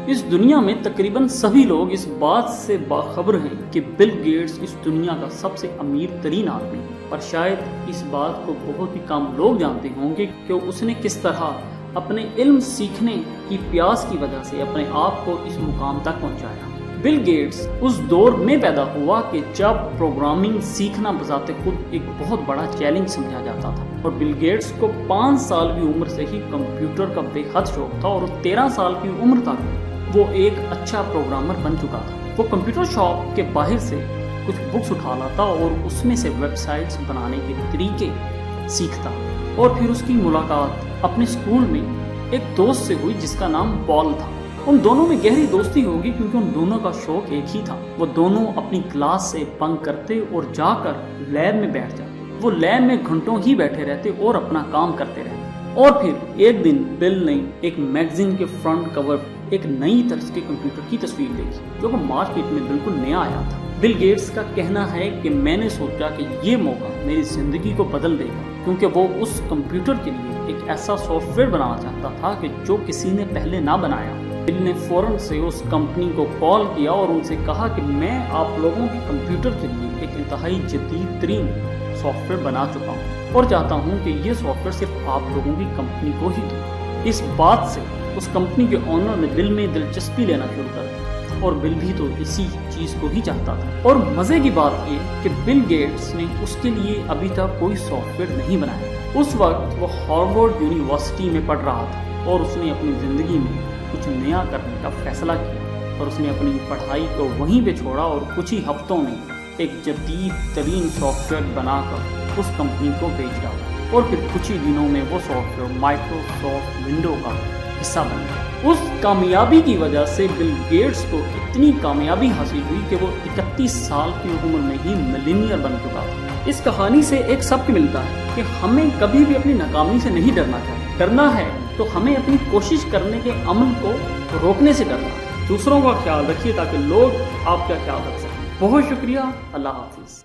اس دنیا میں تقریباً سبھی لوگ اس بات سے باخبر ہیں کہ بل گیٹس اس دنیا کا سب سے امیر ترین آدمی ہے، پر شاید اس بات کو بہت ہی کم لوگ جانتے ہوں گے کہ اس نے کس طرح اپنے علم سیکھنے کی پیاس کی وجہ سے اپنے آپ کو اس مقام تک پہنچایا۔ بل گیٹس اس دور میں پیدا ہوا کہ جب پروگرامنگ سیکھنا بذات خود ایک بہت بڑا چیلنج سمجھا جاتا تھا، اور بل گیٹس کو 5 سال کی عمر سے ہی کمپیوٹر کا بے حد شوق تھا، اور 13 سال کی عمر تک وہ ایک اچھا پروگرامر بن چکا تھا۔ وہ کمپیوٹر شاپ کے باہر سے کچھ بکس اٹھا لاتا اور اس میں سے ویب سائٹس بنانے کے طریقے سیکھتا، اور پھر اس کی ملاقات اپنے اسکول میں ایک دوست سے ہوئی جس کا نام پال تھا۔ ان دونوں میں گہری دوستی ہوگی کیونکہ ان دونوں کا شوق ایک ہی تھا۔ وہ دونوں اپنی کلاس سے بنک کرتے اور جا کر لیب میں بیٹھ جاتے۔ وہ لیب میں گھنٹوں ہی بیٹھے رہتے اور اپنا کام کرتے رہتے۔ اور پھر ایک دن بل نے ایک میگزین کے فرنٹ کور ایک نئی طرز کے کمپیوٹر کی تصویر دیکھی جو کہ مارکیٹ میں بالکل نیا آیا تھا۔ بل گیٹس کا کہنا ہے کہ میں نے سوچا کہ یہ موقع میری زندگی کو بدل دے گا، کیونکہ وہ اس کمپیوٹر کے لیے ایک ایسا سافٹ ویئر بنانا چاہتا تھا کہ جو کسی نے پہلے نہ بنایا۔ بل نے فوراً سے اس کمپنی کو کال کیا اور ان سے کہا کہ میں آپ لوگوں کے کمپیوٹر کے لیے ایک انتہائی جدید ترین سافٹ ویئر بنا چکا ہوں اور چاہتا ہوں کہ یہ سافٹ ویئر صرف آپ لوگوں کی کمپنی کو ہی دوں۔ اس بات سے اس کمپنی کے آنر نے بل میں دلچسپی لینا شروع کر دی، اور بل بھی تو اسی چیز کو ہی چاہتا تھا۔ اور مزے کی بات یہ کہ بل گیٹس نے اس کے لیے ابھی تک کوئی سافٹ ویئر نہیں بنایا۔ اس وقت وہ ہارورڈ یونیورسٹی میں پڑھ رہا تھا اور اس نے اپنی زندگی میں کچھ نیا کرنے کا فیصلہ کیا، اور اس نے اپنی پڑھائی کو وہیں پہ چھوڑا اور کچھ ہی ہفتوں میں ایک جدید ترین سافٹ ویئر بنا کر اس کمپنی کو بیچ ڈالا، اور پھر کچھ ہی دنوں میں وہ سافٹ ویئر مائکروسافٹ ونڈو کا حصہ بن گیا۔ اس کامیابی کی وجہ سے بل گیٹس کو اتنی کامیابی حاصل ہوئی کہ وہ 31 سال کی عمر میں ہی ملینئر بن چکا تھا۔ اس کہانی سے ایک سبق ملتا ہے کہ ہمیں کبھی بھی اپنی ناکامی سے نہیں ڈرنا چاہیے۔ ڈرنا ہے تو ہمیں اپنی کوشش کرنے کے عمل کو روکنے سے ڈرنا ہے۔ دوسروں کا خیال رکھیے تاکہ لوگ آپ کا خیال رکھ سکیں۔ بہت شکریہ، اللہ حافظ۔